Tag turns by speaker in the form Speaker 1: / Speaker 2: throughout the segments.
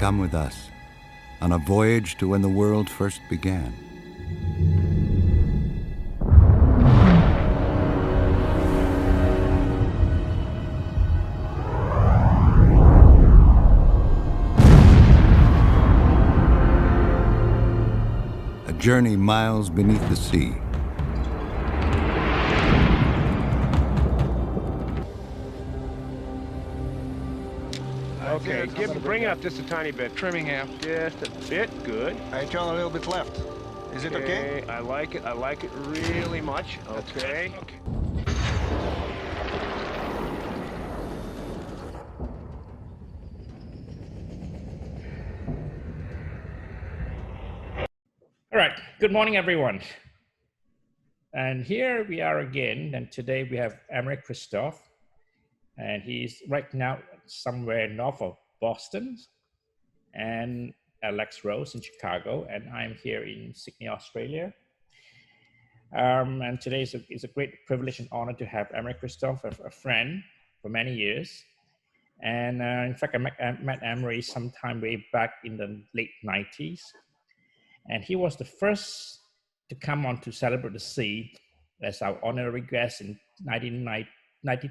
Speaker 1: come with us on a voyage to when the world first began. A journey miles beneath the sea.
Speaker 2: Okay, bring it up just a tiny bit.
Speaker 3: Trimming half.
Speaker 2: Just a bit, good.
Speaker 3: I turn a little bit left. Is it okay?
Speaker 2: I like it really much. Okay.
Speaker 4: All right, good morning, everyone. And here we are again, and today we have Emory Kristof, and he's right now somewhere north of Boston, and Alex Rose in Chicago, and I'm here in Sydney, Australia. And today is a great privilege and honor to have Emory Kristof, a friend for many years. And in fact, I met Emory sometime way back in the late 90s. And he was the first to come on to Celebrate the Sea as our honorary guest in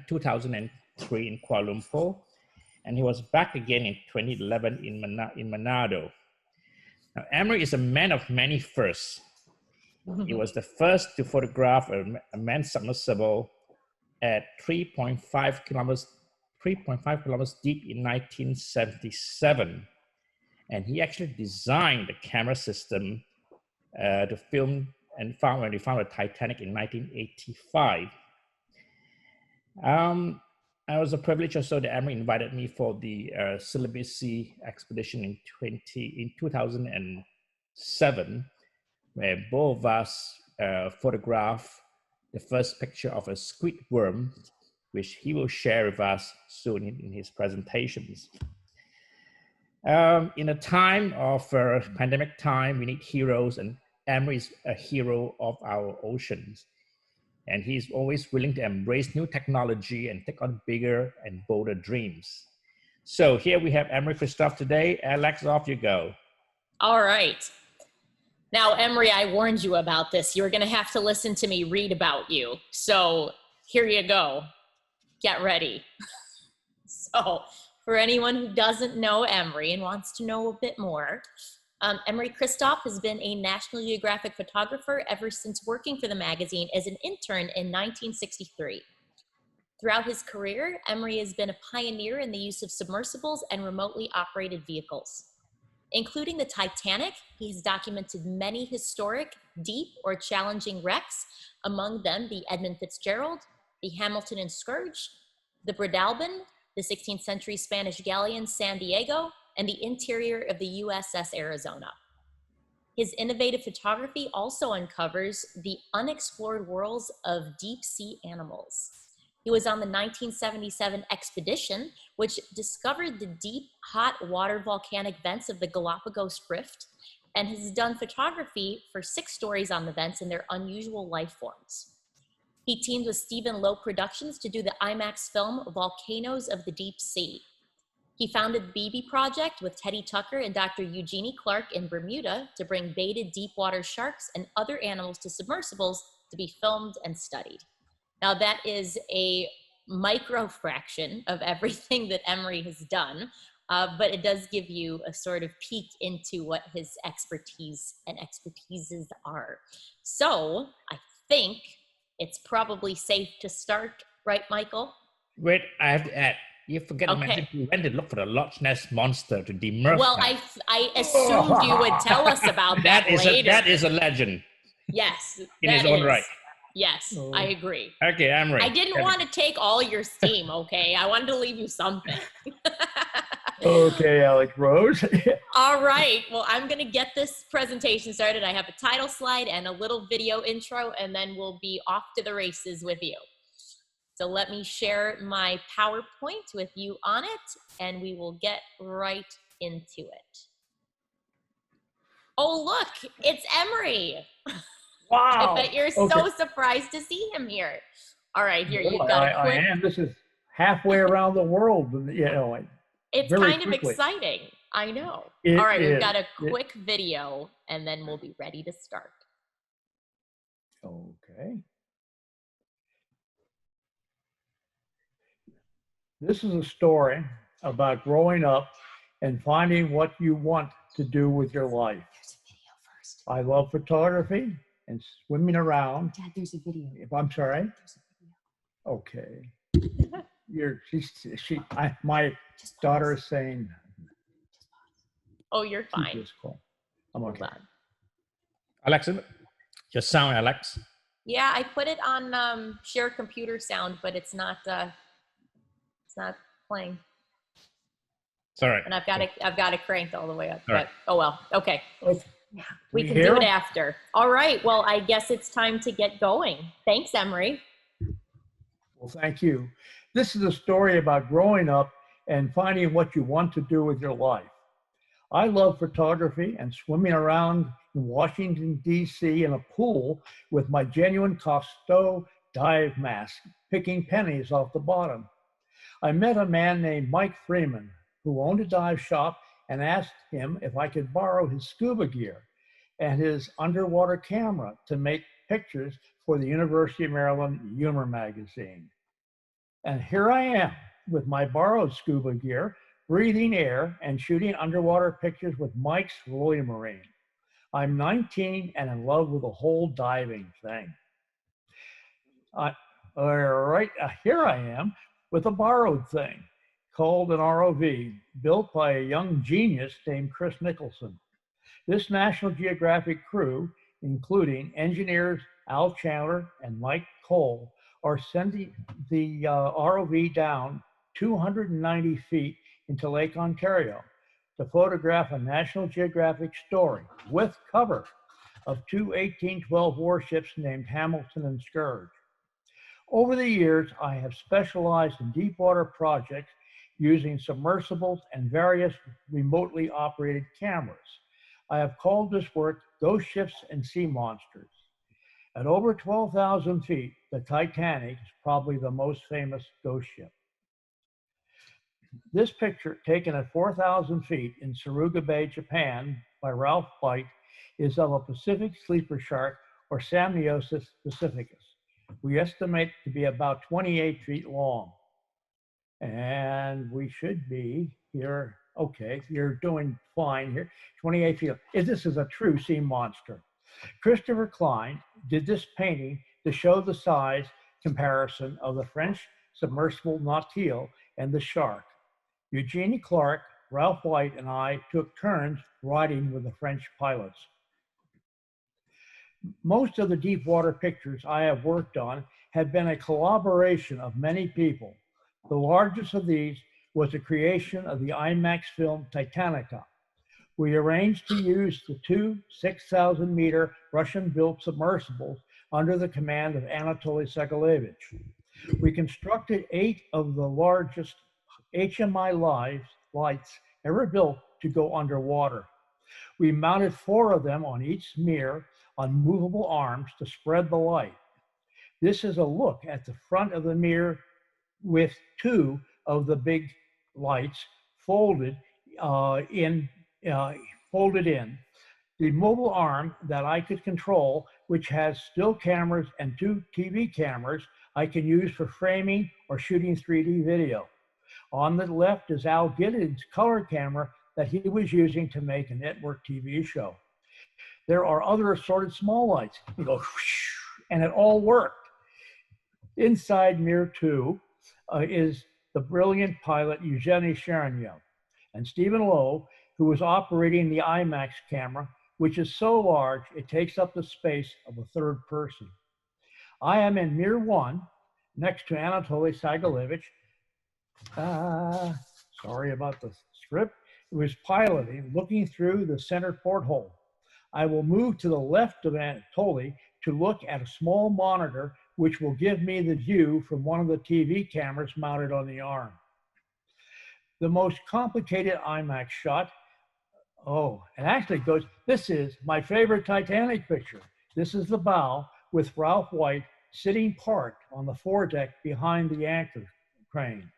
Speaker 4: 2003 in Kuala Lumpur. And he was back again in 2011 in Manado. Now, Emory is a man of many firsts. He was the first to photograph a manned submersible at 3.5 kilometers deep in 1977. And he actually designed the camera system to film and when he found the Titanic in 1985. It was a privilege also that Emory invited me for the Celebrity expedition in 2007, where both of us photographed the first picture of a squid worm, which he will share with us soon in his presentations. In a time of pandemic time, we need heroes, and Emory is a hero of our oceans. And he's always willing to embrace new technology and take on bigger and bolder dreams. So here we have Emory Kristof today. Alex, off you go.
Speaker 5: All right. Now, Emory, I warned you about this. You're going to have to listen to me read about you. So here you go. Get ready. So for anyone who doesn't know Emory and wants to know a bit more, Emory Kristof has been a National Geographic photographer ever since working for the magazine as an intern in 1963. Throughout his career, Emory has been a pioneer in the use of submersibles and remotely operated vehicles. Including the Titanic, he has documented many historic, deep, or challenging wrecks, among them the Edmund Fitzgerald, the Hamilton and Scourge, the Breadalbane, the 16th century Spanish galleon San Diego, and the interior of the USS Arizona. His innovative photography also uncovers the unexplored worlds of deep sea animals. He was on the 1977 expedition, which discovered the deep, hot water volcanic vents of the Galapagos Rift, and has done photography for 6 stories on the vents and their unusual life forms. He teamed with Stephen Lowe Productions to do the IMAX film Volcanoes of the Deep Sea. He founded the BB Project with Teddy Tucker and Dr. Eugenie Clark in Bermuda to bring baited deepwater sharks and other animals to submersibles to be filmed and studied. Now that is a micro fraction of everything that Emory has done, but it does give you a sort of peek into what his expertises are. So I think it's probably safe to start, right, Michael?
Speaker 4: Wait, I have to add, you forget to mention you went to look for the Loch Ness Monster to demurf.
Speaker 5: Well, I assumed you would tell us about that later.
Speaker 4: That is a legend.
Speaker 5: Yes.
Speaker 4: In his own right.
Speaker 5: Yes, I agree.
Speaker 4: Okay, Emory.
Speaker 5: I didn't want to take all your steam, okay? I wanted to leave you something.
Speaker 6: Okay, Alex Rose.
Speaker 5: All right, well, I'm going to get this presentation started. I have a title slide and a little video intro, and then we'll be off to the races with you. So let me share my PowerPoint with you on it, and we will get right into it. Oh, look, it's Emory.
Speaker 6: Wow.
Speaker 5: I bet you're so surprised to see him here. All right, here, you've got
Speaker 6: I am. This is halfway around the world, you know.
Speaker 5: It's kind of exciting. I know.
Speaker 6: It
Speaker 5: All right, we've
Speaker 6: is.
Speaker 5: got a quick video, and then we'll be ready to start.
Speaker 6: Okay. This is a story about growing up and finding what you want to do with your life. I love photography and swimming around.
Speaker 7: Dad, there's a video.
Speaker 6: I'm sorry.
Speaker 7: There's a video.
Speaker 6: Okay. My
Speaker 7: Just
Speaker 6: daughter
Speaker 7: pause.
Speaker 6: is saying,
Speaker 5: Oh, you're
Speaker 6: keep
Speaker 5: fine.
Speaker 6: this call. I'm
Speaker 5: Hold
Speaker 6: okay.
Speaker 5: on.
Speaker 4: Alex, just sound, Alex.
Speaker 5: Yeah, I put it on share computer sound, but it's not playing.
Speaker 4: It's all right.
Speaker 5: And I've got it cranked all the way up.
Speaker 4: All right.
Speaker 5: But oh well. Okay.
Speaker 6: Okay.
Speaker 5: We can do it after. All right. Well, I guess it's time to get going. Thanks, Emory.
Speaker 6: Well, thank you. This is a story about growing up and finding what you want to do with your life. I love photography and swimming around in Washington, D.C. in a pool with my genuine Cousteau dive mask, picking pennies off the bottom. I met a man named Mike Freeman who owned a dive shop and asked him if I could borrow his scuba gear and his underwater camera to make pictures for the University of Maryland Humor magazine. And here I am with my borrowed scuba gear, breathing air and shooting underwater pictures with Mike's Roy Marine. I'm 19 and in love with the whole diving thing. Here I am with a borrowed thing called an ROV, built by a young genius named Chris Nicholson. This National Geographic crew, including engineers Al Chandler and Mike Cole, are sending the ROV down 290 feet into Lake Ontario to photograph a National Geographic story with cover of two 1812 warships named Hamilton and Scourge. Over the years, I have specialized in deep water projects using submersibles and various remotely operated cameras. I have called this work Ghost Ships and Sea Monsters. At over 12,000 feet, the Titanic is probably the most famous ghost ship. This picture, taken at 4,000 feet in Suruga Bay, Japan, by Ralph White, is of a Pacific sleeper shark, or Samniosis pacificus. We estimate to be about 28 feet long. And we should be here. Okay, you're doing fine here. 28 feet. This is a true sea monster. Christopher Klein did this painting to show the size comparison of the French submersible Nautil and the shark. Eugenie Clark, Ralph White, and I took turns riding with the French pilots. Most of the deep water pictures I have worked on have been a collaboration of many people. The largest of these was the creation of the IMAX film Titanica. We arranged to use the two 6,000-meter Russian-built submersibles under the command of Anatoly Segalevich. We constructed 8 of the largest HMI lights ever built to go underwater. We mounted 4 of them on each mirror on movable arms to spread the light. This is a look at the front of the mirror with 2 of the big lights folded in. The mobile arm that I could control, which has still cameras and 2 TV cameras, I can use for framing or shooting 3D video. On the left is Al Giddens' color camera that he was using to make a network TV show. There are other assorted small lights. You go, whoosh, and it all worked. Inside Mirror 2 is the brilliant pilot Eugenie Sharonyev and Stephen Lowe, who was operating the IMAX camera, which is so large it takes up the space of a third person. I am in Mirror 1 next to Anatoly Segalevich. Sorry about the script. It was piloting, looking through the center porthole. I will move to the left of Anatoly to look at a small monitor, which will give me the view from one of the TV cameras mounted on the arm. The most complicated IMAX shot, it actually goes, this is my favorite Titanic picture. This is the bow with Ralph White sitting parked on the foredeck behind the anchor crane.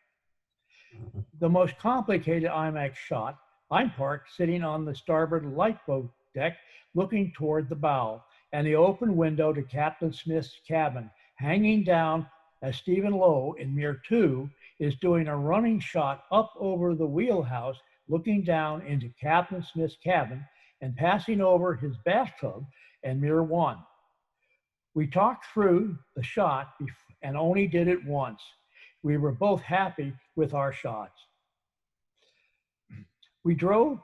Speaker 6: The most complicated IMAX shot, I'm parked sitting on the starboard lifeboat deck looking toward the bow and the open window to Captain Smith's cabin, hanging down as Stephen Lowe in Mirror 2 is doing a running shot up over the wheelhouse, looking down into Captain Smith's cabin and passing over his bathtub and Mirror 1. We talked through the shot and only did it once. We were both happy with our shots. We drove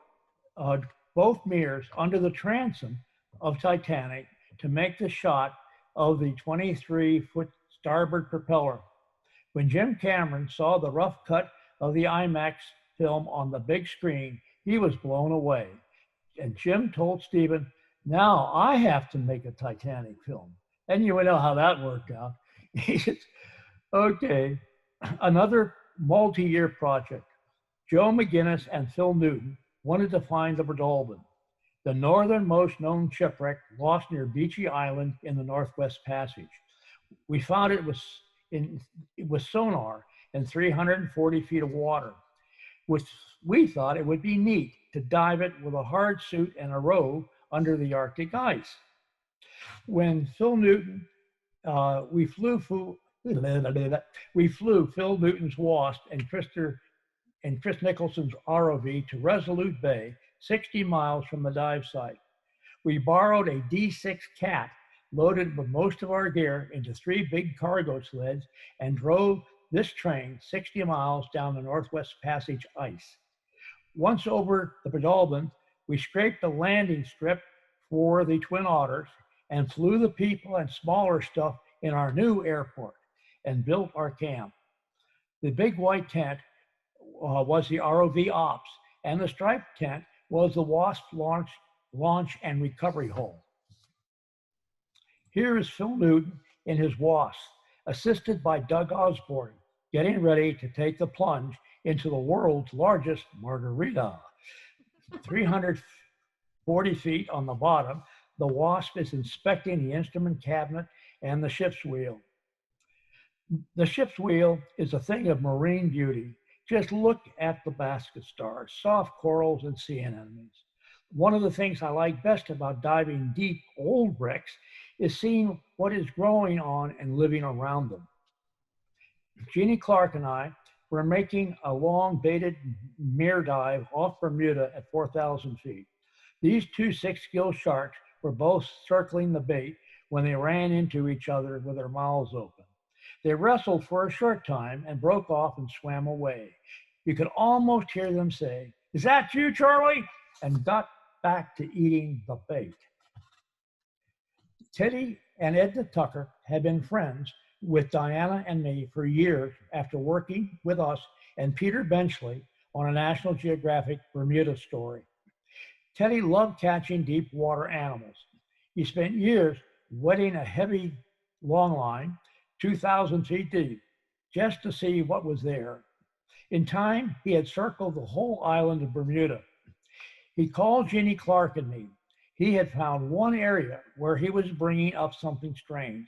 Speaker 6: both mirrors under the transom of Titanic to make the shot of the 23-foot starboard propeller. When Jim Cameron saw the rough cut of the IMAX film on the big screen, he was blown away. And Jim told Stephen, now I have to make a Titanic film. And you know how that worked out. He said, okay, another multi-year project. Joe McGinnis and Phil Newton wanted to find the Breadalbane, the northernmost known shipwreck lost near Beechy Island in the Northwest Passage. We found it was sonar in 340 feet of water, which we thought it would be neat to dive it with a hard suit and a robe under the Arctic ice. When Phil Newton, we flew Phil Newton's Wasp and Chris Nicholson's ROV to Resolute Bay, 60 miles from the dive site. We borrowed a D6 Cat loaded with most of our gear into 3 big cargo sleds and drove this train 60 miles down the Northwest Passage ice. Once over the Breadalbane, we scraped the landing strip for the Twin Otters and flew the people and smaller stuff in our new airport and built our camp. The big white tent was the ROV ops, and the striped tent was the Wasp launch and recovery hole. Here is Phil Newton in his Wasp, assisted by Doug Osborne, getting ready to take the plunge into the world's largest margarita. 340 feet on the bottom, the Wasp is inspecting the instrument cabinet and the ship's wheel. The ship's wheel is a thing of marine beauty. Just look at the basket stars, soft corals, and sea anemones. One of the things I like best about diving deep old wrecks is seeing what is growing on and living around them. Jeannie Clark and I were making a long baited mirror dive off Bermuda at 4,000 feet. These 2 6-gill sharks were both circling the bait when they ran into each other with their mouths open. They wrestled for a short time and broke off and swam away. You could almost hear them say, "Is that you, Charlie?" and got back to eating the bait. Teddy and Edna Tucker had been friends with Diana and me for years after working with us and Peter Benchley on a National Geographic Bermuda story. Teddy loved catching deep water animals. He spent years wetting a heavy long line 2,000 feet deep, just to see what was there. In time, he had circled the whole island of Bermuda. He called Jeannie Clark and me. He had found one area where he was bringing up something strange,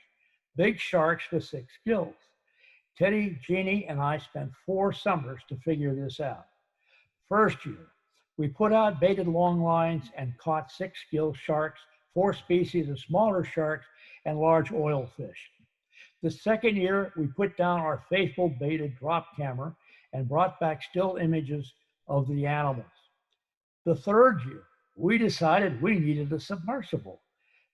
Speaker 6: big sharks with 6 gills. Teddy, Jeannie, and I spent 4 summers to figure this out. First year, we put out baited long lines and caught 6-gill sharks, 4 species of smaller sharks, and large oil fish. The second year, we put down our faithful baited drop camera and brought back still images of the animals. The third year, we decided we needed a submersible.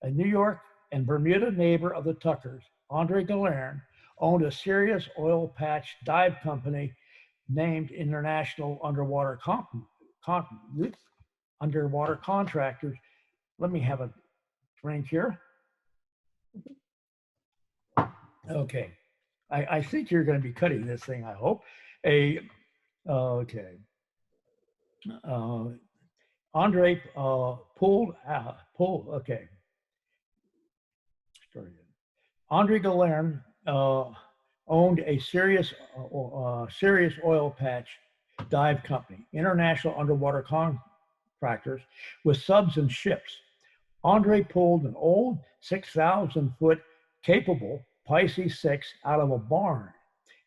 Speaker 6: A New York and Bermuda neighbor of the Tuckers, Andre Galern, owned a serious oil patch dive company named International Underwater Contractors. Let me have a drink here. Okay, I think you're going to be cutting this thing, I hope. Okay. Andre okay. Start again. Andre Galern owned a serious oil patch dive company, International Underwater Contractors, with subs and ships. Andre pulled an old 6,000-foot capable Pisces 6 out of a barn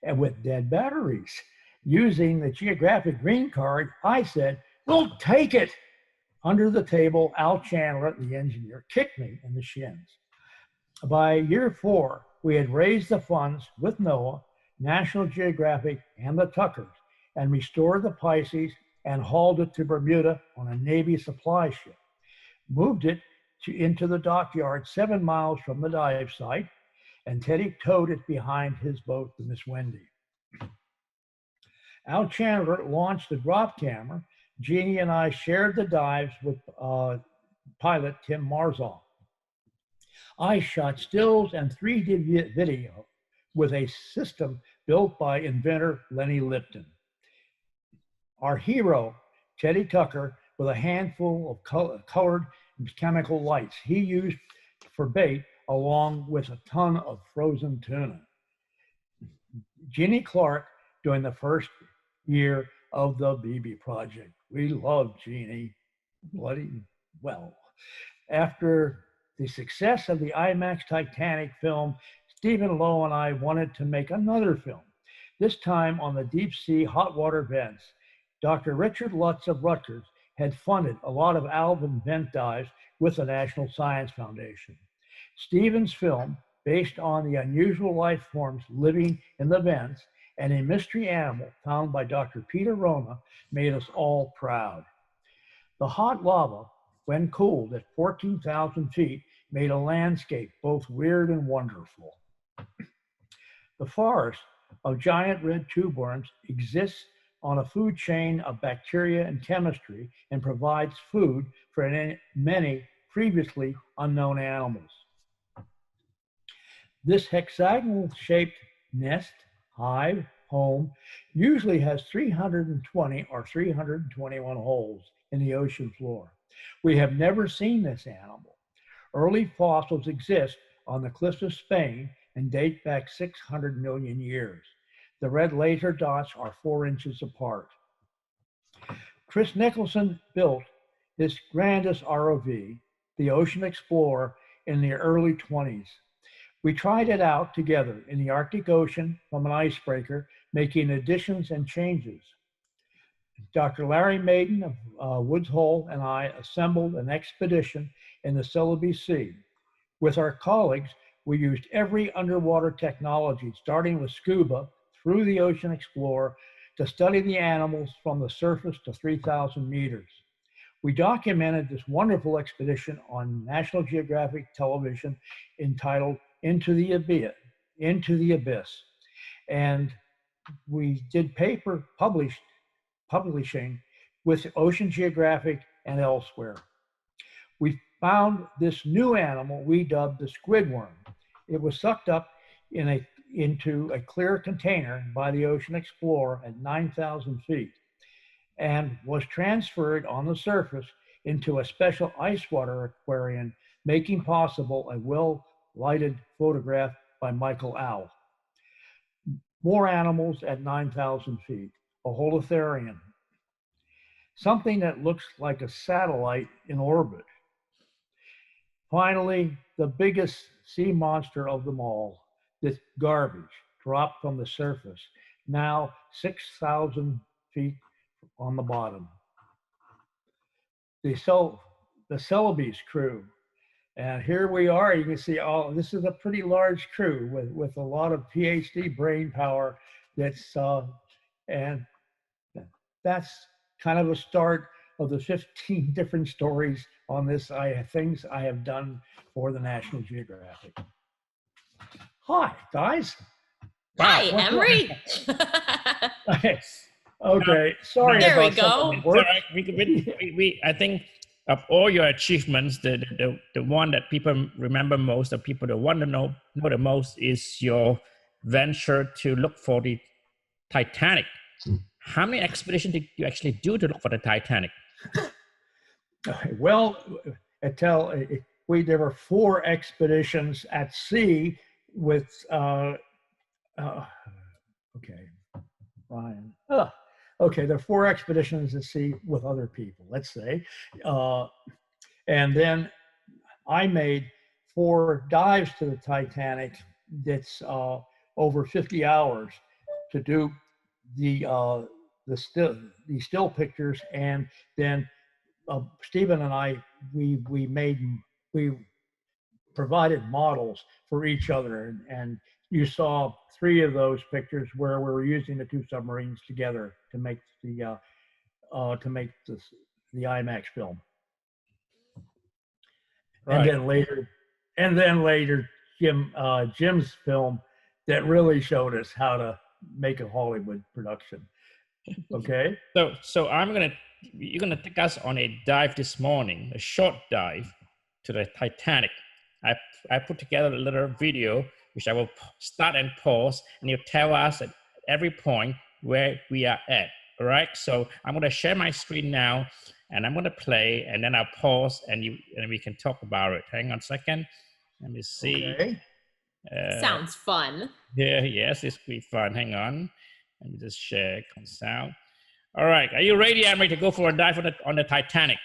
Speaker 6: and with dead batteries. Using the Geographic green card, I said, We'll take it. Under the table, Al Chandler, the engineer, kicked me in the shins. By year 4, we had raised the funds with NOAA, National Geographic, and the Tuckers, and restored the Pisces and hauled it to Bermuda on a Navy supply ship. Moved it into the dockyard 7 miles from the dive site, and Teddy towed it behind his boat, the Miss Wendy. Al Chandler launched the drop camera. Jeannie and I shared the dives with pilot Tim Marzoff. I shot stills and 3D video with a system built by inventor Lenny Lipton. Our hero, Teddy Tucker, with a handful of colored chemical lights he used for bait, along with a ton of frozen tuna. Jeannie Clark during the first year of the BB project. We love Jeannie bloody well. After the success of the IMAX Titanic film, Stephen Lowe and I wanted to make another film, this time on the deep sea hot water vents. Dr. Richard Lutz of Rutgers had funded a lot of Alvin vent dives with the National Science Foundation. Stephen's film, based on the unusual life forms living in the vents and a mystery animal found by Dr. Peter Rona, made us all proud. The hot lava, when cooled at 14,000 feet, made a landscape both weird and wonderful. The forest of giant red tube worms exists on a food chain of bacteria and chemistry and provides food for many previously unknown animals. This hexagonal-shaped nest, hive, home, usually has 320 or 321 holes in the ocean floor. We have never seen this animal. Early fossils exist on the cliffs of Spain and date back 600 million years. The red laser dots are 4 inches apart. Chris Nicholson built this grandest ROV, the Ocean Explorer, in the early 20s. We tried it out together in the Arctic Ocean from an icebreaker, making additions and changes. Dr. Larry Maiden of Woods Hole and I assembled an expedition in the Celebes Sea. With our colleagues, we used every underwater technology, starting with scuba through the Ocean Explorer, to study the animals from the surface to 3,000 meters. We documented this wonderful expedition on National Geographic television entitled Into the Abyss. And we did paper publishing with Ocean Geographic and elsewhere. We found this new animal we dubbed the squid worm. It was sucked up into a clear container by the Ocean Explorer at 9,000 feet and was transferred on the surface into a special ice water aquarium, making possible a well-lighted photograph by Michael Au. More animals at 9,000 feet, a holothurian, something that looks like a satellite in orbit. Finally, the biggest sea monster of them all, this garbage dropped from the surface, now 6,000 feet on the bottom. The Celebes crew. And here we are, you can see this is a pretty large crew with a lot of PhD brain power. And that's kind of a start of the 15 different stories on this, things I have done for the National Geographic. Hi, guys.
Speaker 5: Hi, Emory.
Speaker 6: Okay, sorry
Speaker 5: there
Speaker 6: about
Speaker 5: we go.
Speaker 4: I think of all your achievements, the one that people remember most, or people that want to know the most, is your venture to look for the Titanic. How many expeditions did you actually do to look for the Titanic?
Speaker 6: Well, there were 4 expeditions at sea with, okay, Ryan. Okay, there are 4 expeditions at sea with other people, let's say. And then I made 4 dives to the Titanic. That's over 50 hours to do the these still pictures, and then Stephen and I we provided models for each other, and you saw 3 of those pictures where we were using the 2 submarines together to make the IMAX film.
Speaker 4: Right.
Speaker 6: And then later, Jim's film that really showed us how to make a Hollywood production. Okay.
Speaker 4: So you're gonna take us on a dive this morning, a short dive to the Titanic. I put together a little video which I will start and pause, and you tell us at every point where we are at. All right. So I'm gonna share my screen now, and I'm gonna play, and then I'll pause, and we can talk about it. Hang on a second. Let me see.
Speaker 6: Okay.
Speaker 5: Sounds fun.
Speaker 4: Yeah. Yes, this will be fun. Hang on. Let me just share sound. All right. Are you ready, Emory, to go for a dive on the Titanic?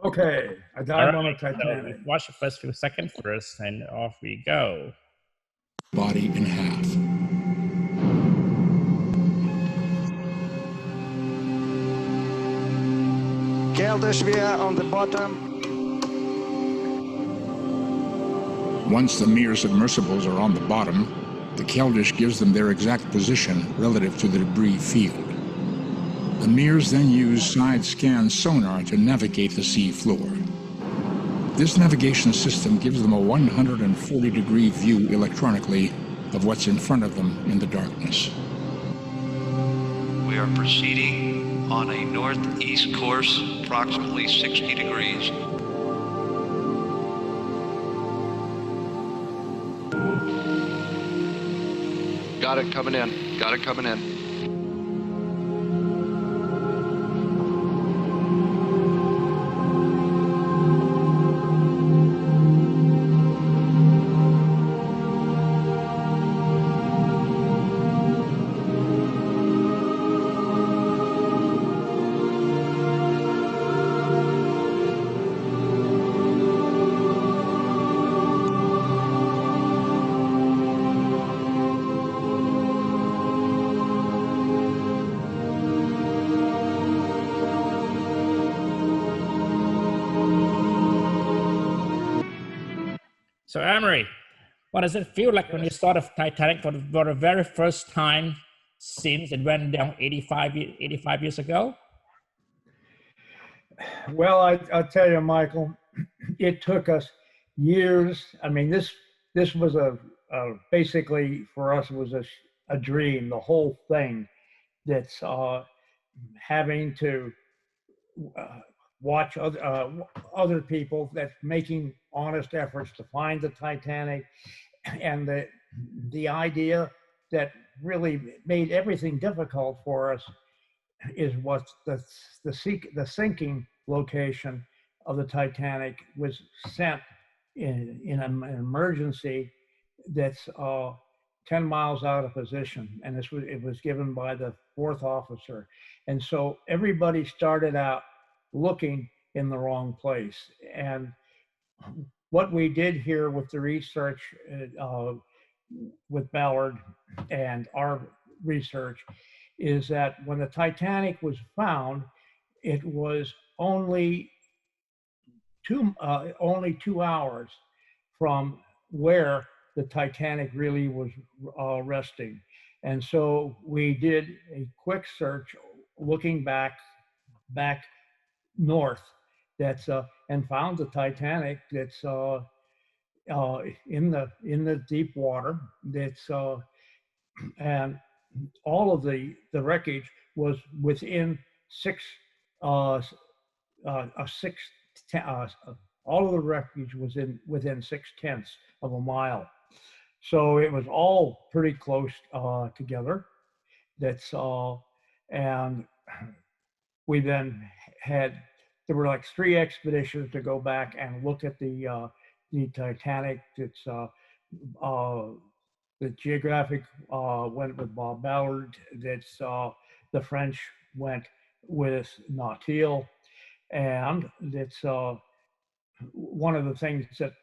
Speaker 6: Okay. I dive on the Titanic.
Speaker 4: So watch the first few seconds first, and off we go.
Speaker 8: Body in half.
Speaker 3: Kelderschwer on the bottom.
Speaker 8: Once the Mir submersibles are on the bottom, the Keldysh gives them their exact position relative to the debris field. The Mirs then use side-scan sonar to navigate the sea floor. This navigation system gives them a 140-degree view electronically of what's in front of them in the darkness.
Speaker 9: We are proceeding on a northeast course, approximately 60 degrees.
Speaker 10: Got it coming in. Got it coming in.
Speaker 4: So, Emory, what does it feel like when you saw the Titanic for the very first time since it went down 85 years ago?
Speaker 6: Well, I'll tell you, Michael, it took us years. I mean, this was basically for us, it was a dream, the whole thing. That's having to watch other people that's making honest efforts to find the Titanic, and the idea that really made everything difficult for us is what the sinking location of the Titanic was sent in an emergency that's 10 miles out of position, and it was given by the 4th officer, and so everybody started out looking in the wrong place. And what we did here with the research with Ballard and our research is that when the Titanic was found, it was only 2 hours from where the Titanic really was resting. And so we did a quick search looking back north and found the Titanic that's in the deep water. That's and all of the wreckage was within all of the wreckage was within 6/10 of a mile. So it was all pretty close together. That's and we then there were like 3 expeditions to go back and look at the Titanic. It's the Geographic went with Bob Ballard. That's the French went with Nautil, and that's one of the things that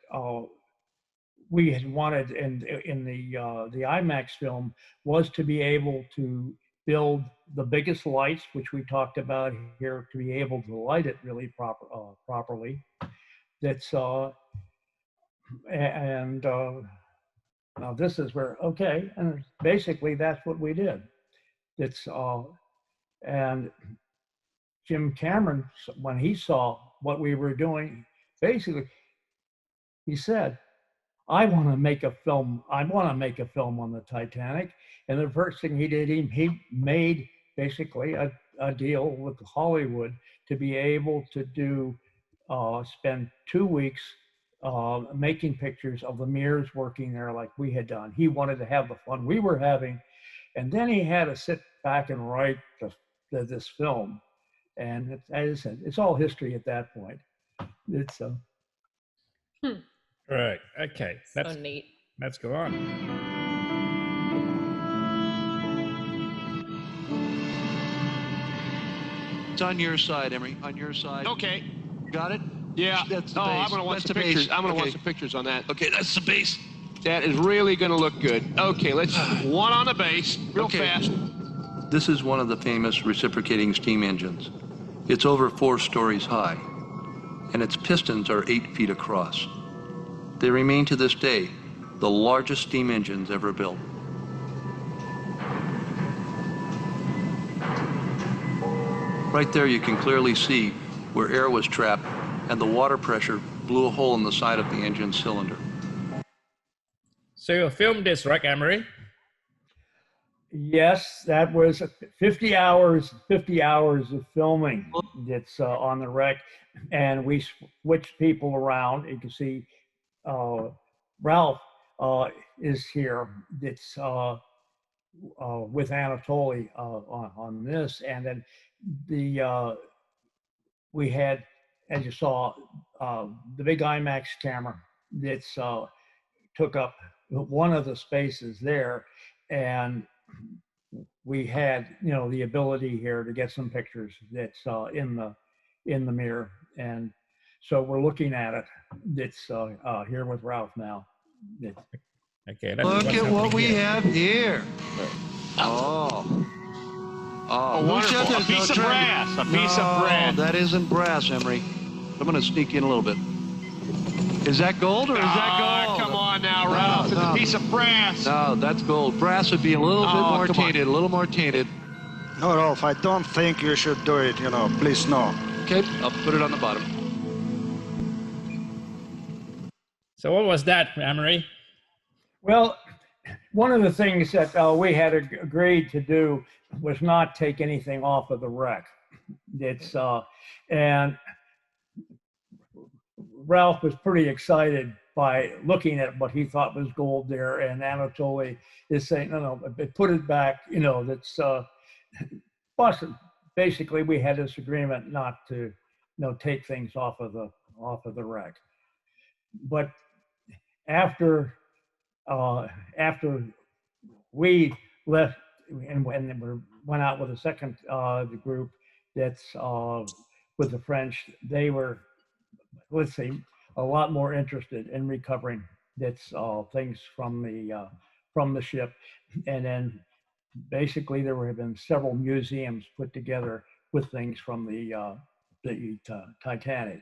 Speaker 6: we had wanted in the IMAX film was to be able to build the biggest lights, which we talked about here, to be able to light it really properly. That's and now this is where, okay, and basically that's what we did. It's and Jim Cameron, when he saw what we were doing, basically he said, I want to make a film. I want to make a film on the Titanic. And the first thing he did, he made basically a deal with Hollywood to be able to do, spend 2 weeks making pictures of the mirrors working there like we had done. He wanted to have the fun we were having. And then he had to sit back and write this film. And as I said, it's all history at that point. It's
Speaker 4: Right. Okay.
Speaker 5: So neat.
Speaker 4: Let's go on.
Speaker 10: It's on your side, Emory. On your side.
Speaker 2: Okay.
Speaker 10: Got it?
Speaker 2: Yeah.
Speaker 10: That's the
Speaker 2: Oh,
Speaker 10: base.
Speaker 2: I'm gonna watch
Speaker 10: That's
Speaker 2: the
Speaker 10: the
Speaker 2: pictures.
Speaker 10: base.
Speaker 2: I'm gonna
Speaker 10: Okay.
Speaker 2: watch the pictures on that.
Speaker 10: Okay, that's the base.
Speaker 2: That is really gonna look good. Okay, let's one on the base, real
Speaker 10: Okay.
Speaker 2: fast.
Speaker 9: This is one of the famous reciprocating steam engines. It's over 4 stories high, and its pistons are 8 feet across. They remain to this day the largest steam engines ever built. Right there you can clearly see where air was trapped and the water pressure blew a hole in the side of the engine cylinder.
Speaker 4: So you filmed this, right, Emory?
Speaker 6: yes, that was 50 hours of filming. It's on the wreck, and we switched people around. You can see Ralph is here. It's with Anatoly on this, and then we had, as you saw, the big IMAX camera that's took up one of the spaces there, and we had, the ability here to get some pictures that's in the mirror, and so we're looking at it. It's here with Ralph now.
Speaker 4: Okay.
Speaker 10: Look at what we have here.
Speaker 2: Oh,
Speaker 10: Who
Speaker 2: wonderful.
Speaker 10: said
Speaker 2: A
Speaker 10: there's no
Speaker 2: piece of
Speaker 10: track?
Speaker 2: brass. A piece of brass.
Speaker 10: That isn't brass, Emory. I'm going to sneak in a little bit. Is that gold or is that gold?
Speaker 2: Come on now, Ralph. It's a piece of brass.
Speaker 10: No, that's gold. Brass would be a little bit more
Speaker 2: come on.
Speaker 10: tainted, a little more tainted.
Speaker 3: No, Rolf, I don't think you should do it, please no.
Speaker 10: Okay, I'll put it on the bottom.
Speaker 4: So what was that, Emory?
Speaker 6: Well, one of the things that we had agreed to do was not take anything off of the wreck. It's and Ralph was pretty excited by looking at what he thought was gold there, and Anatoly is saying, no, put it back. That's basically we had this agreement not to, take things off of the wreck. But after we left and when we went out with the second the group that's with the French, they were, let's say, a lot more interested in recovering that's things from the ship. And then basically there have been several museums put together with things from the Titanic.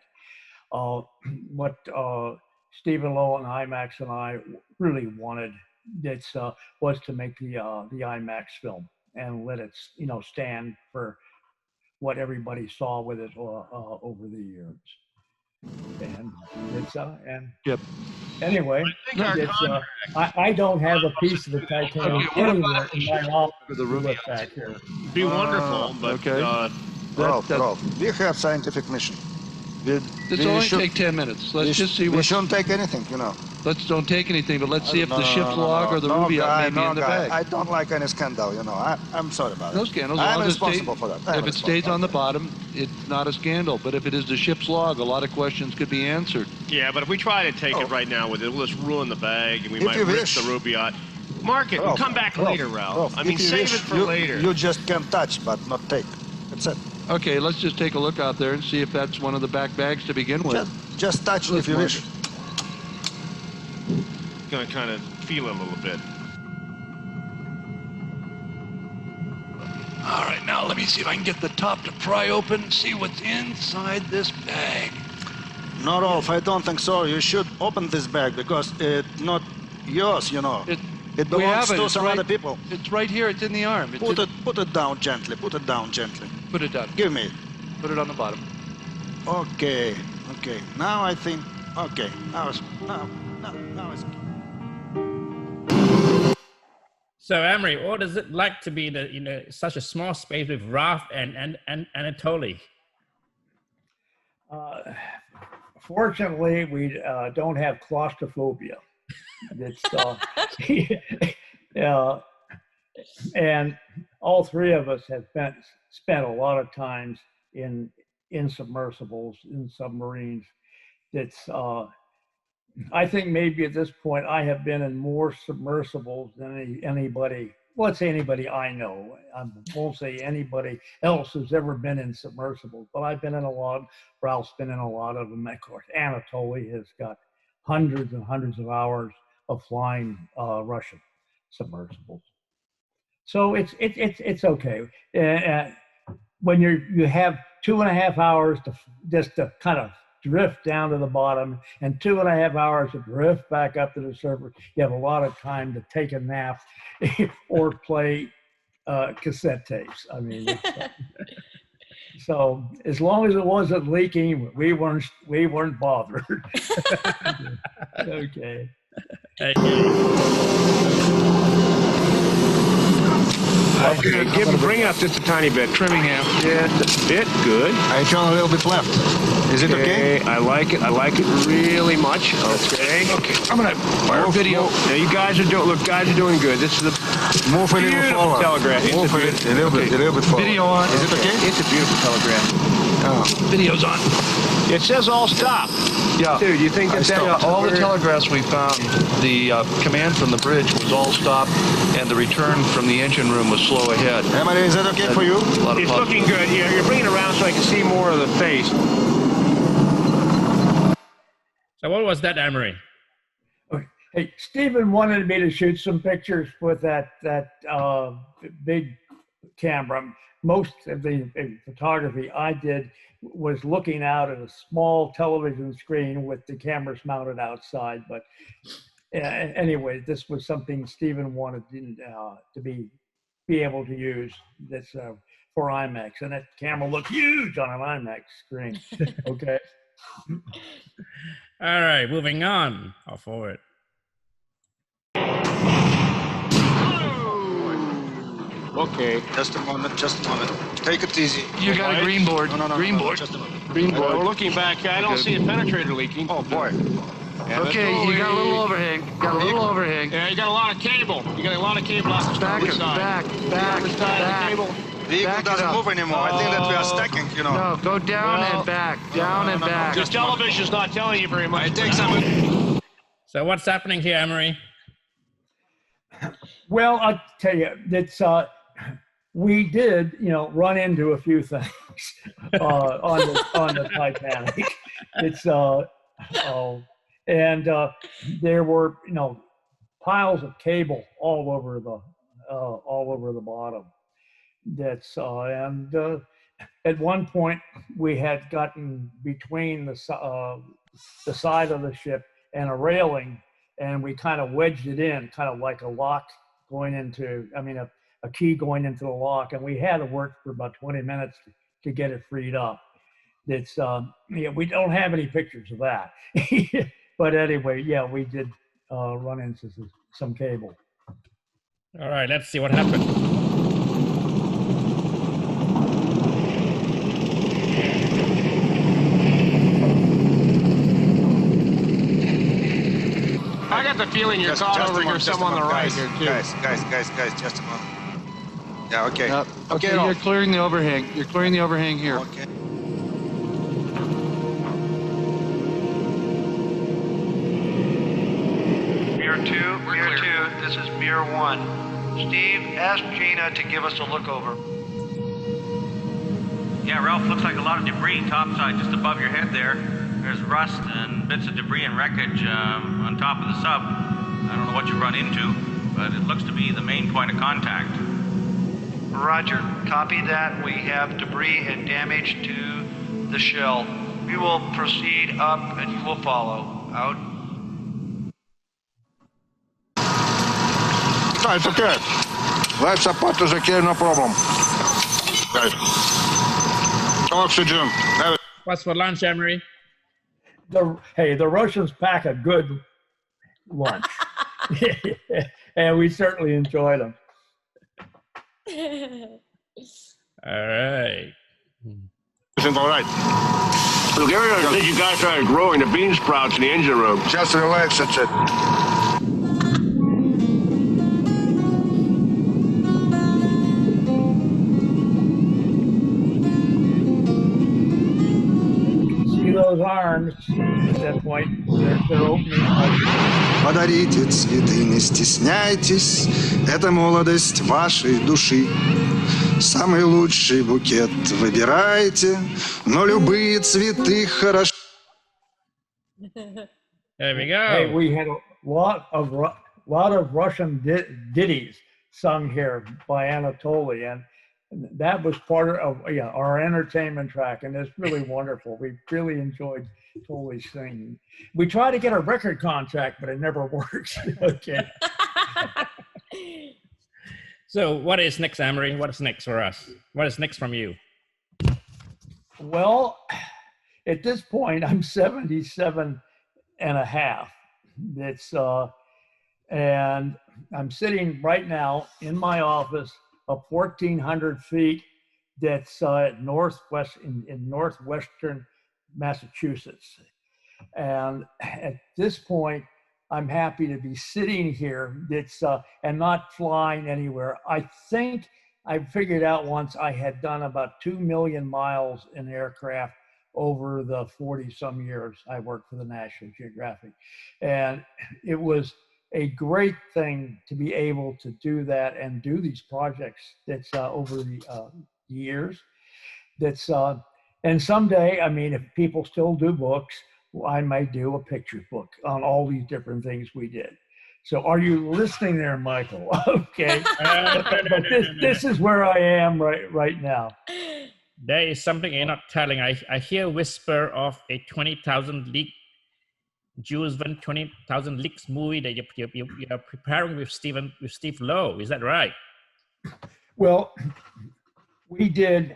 Speaker 6: What Stephen Lowe and IMAX and I really wanted was to make the IMAX film and let it stand for what everybody saw with it over the years. And it's
Speaker 10: Yep.
Speaker 6: Anyway, I don't have a piece of the Titanic anywhere in my office back here.
Speaker 2: Be wonderful, but
Speaker 10: okay.
Speaker 3: Rolf, we have scientific mission.
Speaker 10: This will only take 10 minutes. Let's just see what.
Speaker 3: We shouldn't take anything,
Speaker 10: Let's don't take anything, but let's see if the ship's log or the Rubaiyat may be in the bag.
Speaker 3: I don't like any scandal, I'm sorry about it.
Speaker 10: No scandals.
Speaker 3: I'm responsible for that.
Speaker 10: If it stays on the bottom, it's not a scandal. But if it is the ship's log, a lot of questions could be answered.
Speaker 2: yeah, but if we try to take it right now with it, we'll just ruin the bag, and we
Speaker 3: If
Speaker 2: might
Speaker 3: you
Speaker 2: rip
Speaker 3: wish.
Speaker 2: the Rubaiyat. Mark it.
Speaker 3: Rolf,
Speaker 2: Come back later, Ralph. I mean,
Speaker 3: if you
Speaker 2: save
Speaker 3: wish,
Speaker 2: it for
Speaker 3: you,
Speaker 2: later.
Speaker 3: You just can touch, but not take. That's it.
Speaker 10: Okay, let's just take a look out there and see if that's one of the back bags to begin with.
Speaker 3: Just touch if you wish.
Speaker 2: Gonna kind of feel it a little bit.
Speaker 11: All right, now let me see if I can get the top to pry open and see what's inside this bag.
Speaker 3: No, Rolf, I don't think so. You should open this bag because it's not yours, you know. It belongs to some other people.
Speaker 10: It's right here. It's in the arm.
Speaker 3: Put it down gently. Put it down gently.
Speaker 10: Put it down.
Speaker 3: Give me it.
Speaker 10: Put it on the bottom.
Speaker 3: Okay. Now I think. Okay. Now it's.
Speaker 4: So, Emory, what is it like to be in such a small space with Ralph and Anatoly?
Speaker 6: Fortunately, we don't have claustrophobia. It's, and all three of us have spent a lot of times in submersibles, in submarines. It's, I think maybe at this point I have been in more submersibles than anybody. Well, let's say anybody I know. I won't say anybody else who's ever been in submersibles, but I've been in a lot. Ralph's been in a lot of them. Of course, Anatoly has got hundreds and hundreds of hours of flying Russian submersibles. So it's okay. When you have 2.5 hours to kind of drift down to the bottom and 2.5 hours to drift back up to the surface, you have a lot of time to take a nap or play cassette tapes. I mean, so as long as it wasn't leaking, we weren't bothered. Okay.
Speaker 12: Okay, bring it up just a tiny bit.
Speaker 10: Trimming him.
Speaker 12: Just a bit, good.
Speaker 3: I turn a little bit left. Is it okay?
Speaker 12: I like it really much. Okay.
Speaker 10: Okay, I'm gonna fire a video.
Speaker 12: Yeah, you guys are doing good. This is a
Speaker 3: Move a little forward.
Speaker 12: telegraph.
Speaker 3: Move a little bit forward.
Speaker 10: Video on.
Speaker 3: Is it okay?
Speaker 12: It's a beautiful telegraph.
Speaker 10: Video's on.
Speaker 12: It says all stop.
Speaker 10: Yeah.
Speaker 12: Dude, you think that
Speaker 10: all the telegraphs we found, the command from the bridge was all stop, and the return from the engine room was slow ahead.
Speaker 3: Emily, is that okay for you?
Speaker 12: It's looking good. You're bringing it around so I can see more of the face.
Speaker 4: So what was that, Emory?
Speaker 6: Hey, Stephen wanted me to shoot some pictures with that big camera. Most of the photography I did was looking out at a small television screen with the cameras mounted outside. But anyway, this was something Stephen wanted to be able to use. That's for IMAX, and that camera looked huge on an IMAX screen. Okay.
Speaker 4: All right, moving on. I'll forward.
Speaker 3: Okay. Just a moment. Take it easy.
Speaker 10: You got a green board.
Speaker 3: No,
Speaker 10: green board.
Speaker 3: Just a moment.
Speaker 10: Green board.
Speaker 2: We're looking back. I don't see a penetrator leaking.
Speaker 3: Oh, boy.
Speaker 10: Okay, you got a little overhang.
Speaker 2: Yeah, you got a lot of cable. You got a lot of cable out the starboard side.
Speaker 10: Back.
Speaker 2: The side of the cable.
Speaker 3: Vehicle doesn't move anymore. I think that we are stacking, you know.
Speaker 10: No, go down and back. Down and back.
Speaker 2: The television's not telling you very much.
Speaker 3: I take some.
Speaker 4: So what's happening here, Emory?
Speaker 6: Well, I'll tell you, it's we did, run into a few things on the Titanic. It's and there were piles of cable all over the bottom. That's and at one point we had gotten between the side of the ship and a railing, and we kind of wedged it in, kind of like a lock going into, a key going into the lock, and we had to work for about 20 minutes to get it freed up. It's we don't have any pictures of that, but anyway, yeah, we did run into some cable.
Speaker 4: All right, let's see what happened.
Speaker 2: I got the feeling you're caught over here, some on the right here, too.
Speaker 3: Guys, just a moment. Yeah, okay.
Speaker 10: Okay, you're clearing the overhang. You're clearing the overhang here.
Speaker 3: Okay.
Speaker 13: Mirror 2, this is Mirror 1. Steve, ask Gina to give us a look over.
Speaker 14: Yeah, Ralph, looks like a lot of debris topside just above your head there. There's rust and bits of debris and wreckage on top of the sub. I don't know what you run into, but it looks to be the main point of contact.
Speaker 13: Roger. Copy that. We have debris and damage to the shell. We will proceed up and you will follow. Out.
Speaker 8: It's okay. Life support is okay, no problem. Okay. Oxygen.
Speaker 4: What's for lunch, Emory?
Speaker 6: Hey, the Russians pack a good lunch. And we certainly enjoyed them.
Speaker 4: All right.
Speaker 8: Everything all right?
Speaker 12: Bulgaria, I think you guys started growing the bean sprouts in the engine room.
Speaker 8: Just relax, that's it.
Speaker 6: See those arms at that point, they're opening up.
Speaker 15: Подарите цветы, не стесняйтесь, это молодость вашей души. Самый лучший букет выбирайте, но любые цветы хороши.
Speaker 4: There we go.
Speaker 6: Hey, we had a lot of Russian ditties sung here by Anatoly, and that was part of our entertainment track, and it's really wonderful. We really enjoyed Toly singing. We tried to get a record contract, but it never worked. Okay.
Speaker 4: So what is next, Emory? What is next for us? What is next from you?
Speaker 6: Well, at this point, I'm 77 and a half. And I'm sitting right now in my office up 1,400 feet. That's in northwestern Massachusetts. And at this point, I'm happy to be sitting here and not flying anywhere. I think I figured out once I had done about 2 million miles in aircraft over the 40-some years I worked for the National Geographic. And it was a great thing to be able to do that and do these projects that's over the years. And someday, I mean, if people still do books, I may do a picture book on all these different things we did. So are you listening there, Michael? Okay. But this is where I am right now.
Speaker 4: There is something you're not telling. I hear whisper of a 20,000 league Jules Verne 20,000 Leagues movie that you're preparing with Steve Lowe. Is that right?
Speaker 6: Well, we did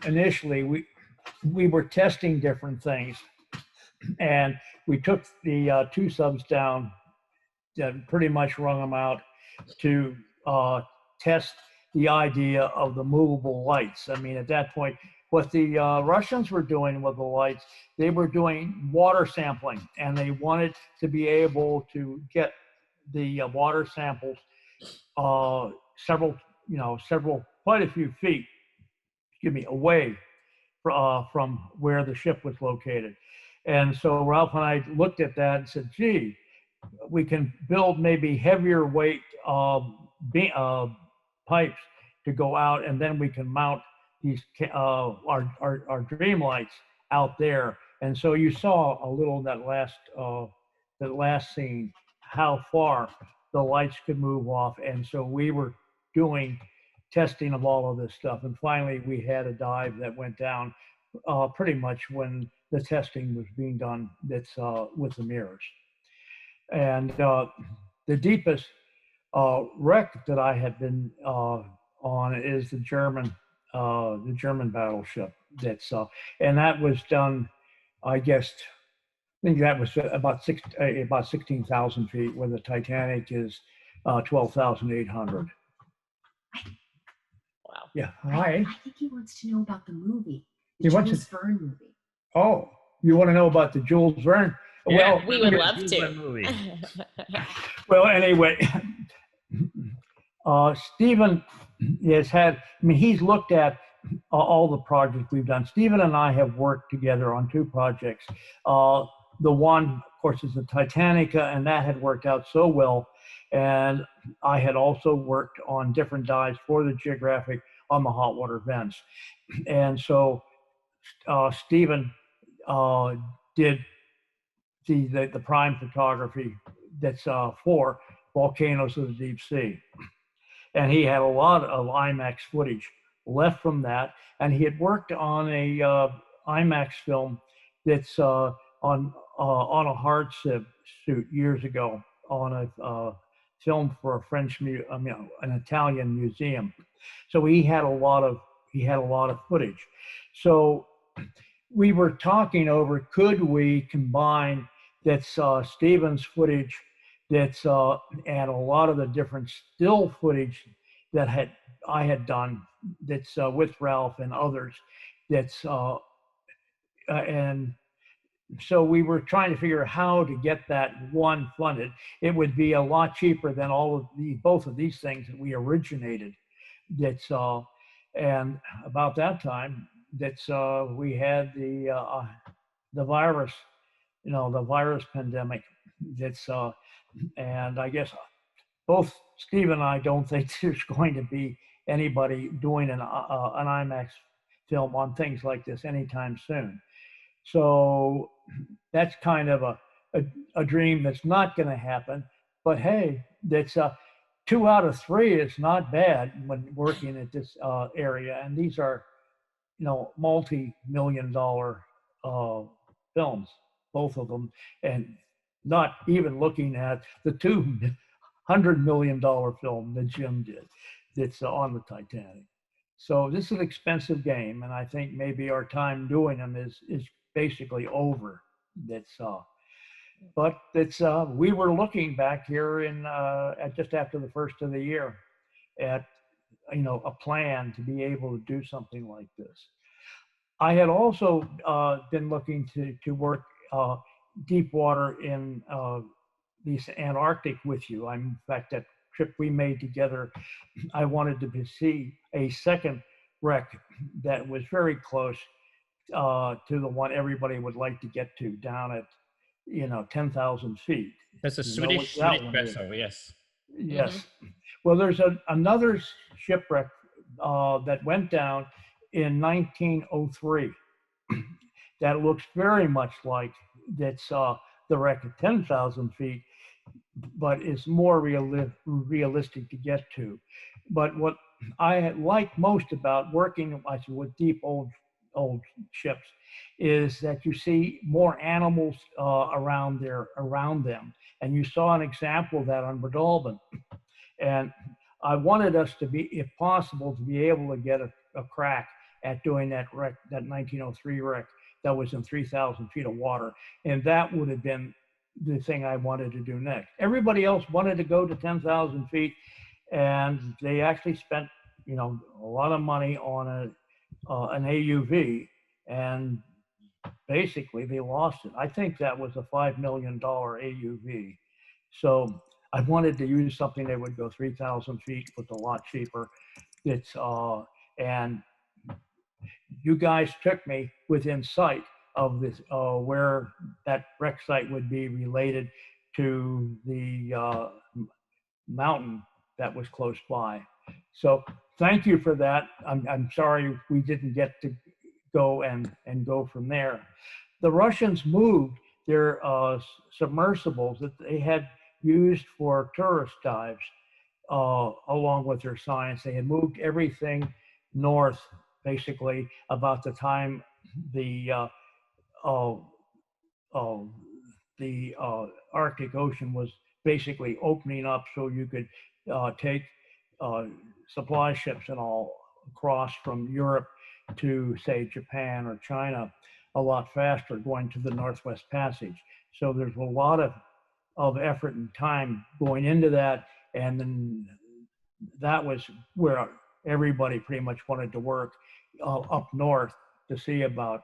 Speaker 6: initially. We were testing different things, and we took the two subs down, pretty much wrung them out to test the idea of the movable lights. I mean, at that point, what the Russians were doing with the lights, they were doing water sampling, and they wanted to be able to get the water samples quite a few feet, away from where the ship was located. And so Ralph and I looked at that and said, gee, we can build maybe heavier weight pipes to go out, and then we can mount these our dream lights out there. And so you saw a little in that last scene how far the lights could move off. And so we were doing testing of all of this stuff, and finally we had a dive that went down pretty much when the testing was being done. That's with the mirrors. And the deepest wreck that I had been on is the German battleship. And that was done, I guess. I think that was about 16,000 feet, where the Titanic is 12,800.
Speaker 5: Wow.
Speaker 6: Yeah. Hi.
Speaker 7: I think he wants to know about the movie,
Speaker 6: He
Speaker 7: the
Speaker 6: wants
Speaker 7: Jules Verne movie.
Speaker 6: Oh, you want to know about the Jules Verne?
Speaker 5: Yeah,
Speaker 6: Well,
Speaker 5: we would love to.
Speaker 4: Movie.
Speaker 6: Well, anyway, Stephen has had, he's looked at all the projects we've done. Stephen and I have worked together on two projects. The one, of course, is the Titanica, and that had worked out so well. And I had also worked on different dives for the Geographic on the hot water vents. And so Stephen did the prime photography that's for volcanoes of the deep sea. and he had a lot of IMAX footage left from that. And he had worked on a IMAX film that's on a hard suit years ago on a film for a an Italian museum. So he had a lot of footage. So we were talking over, could we combine that's Stephen's footage that's and a lot of the different still footage that I had done that's with Ralph and others that's and so we were trying to figure out how to get that one funded. It would be a lot cheaper than both of these things that we originated. That's and about that time that's we had the virus, the virus pandemic. That's and I guess both Steve and I don't think there's going to be anybody doing an IMAX film on things like this anytime soon. So that's kind of a dream that's not going to happen. But hey, that's 2 out of 3 is not bad when working at this area. And these are, multi-million-dollar films, both of them, and not even looking at the $200 million film that Jim did that's on the Titanic. So this is an expensive game, and I think maybe our time doing them is basically over. That's but it's we were looking back here in at just after the first of the year at a plan to be able to do something like this. I had also been looking to work deep water in the Antarctic with you. In fact, that trip we made together, I wanted to see a second wreck that was very close to the one everybody would like to get to down at 10,000 feet.
Speaker 4: That's a Swedish vessel, yes.
Speaker 6: Yes. Mm-hmm. Well, there's another shipwreck that went down in 1903 that looks very much like that's the wreck at 10,000 feet, but is more realistic to get to. But what I like most about working with deep old ships is that you see more animals around them. And you saw an example of that on Breadalbane. And I wanted us to be, if possible, to be able to get a crack at doing that wreck, that 1903 wreck that was in 3,000 feet of water. And that would have been the thing I wanted to do next. Everybody else wanted to go to 10,000 feet, and they actually spent, a lot of money on an AUV, and basically they lost it. I think that was a $5 million AUV. So I wanted to use something that would go 3,000 feet, was a lot cheaper. It's and you guys took me within sight of this, where that wreck site would be related to the mountain that was close by. So thank you for that. I'm sorry we didn't get to go and go from there. The Russians moved their submersibles that they had used for tourist dives along with their science. They had moved everything north, basically, about the time the Arctic Ocean was basically opening up, so you could take supply ships and all across from Europe to, say, Japan or China a lot faster, going to the Northwest Passage. So there's a lot of effort and time going into that, and then that was where everybody pretty much wanted to work up north to see about,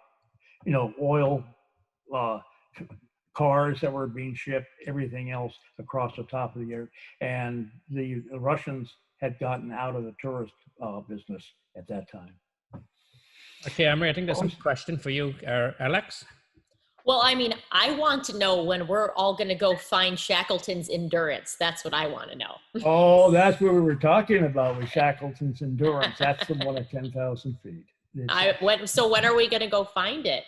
Speaker 6: oil, cars that were being shipped, everything else across the top of the earth. And the Russians had gotten out of the tourist business at that time.
Speaker 4: Okay, Emory, I think there's some question for you, Alex.
Speaker 5: Well, I want to know when we're all going to go find Shackleton's Endurance. That's what I want to know.
Speaker 6: Oh, that's what we were talking about with Shackleton's Endurance. That's the one at 10,000 feet.
Speaker 5: So when are we going to go find it?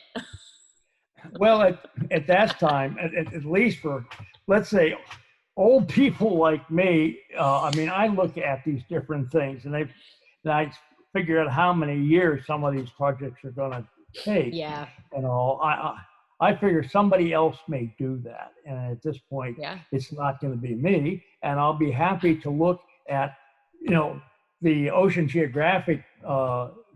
Speaker 6: Well, at that time, at least for, let's say, old people like me, I mean, I look at these different things and I figure out how many years some of these projects are going to take.
Speaker 5: Yeah.
Speaker 6: And all. I figure somebody else may do that. And at this point, it's not going to be me. And I'll be happy to look at, you know, the Ocean Geographic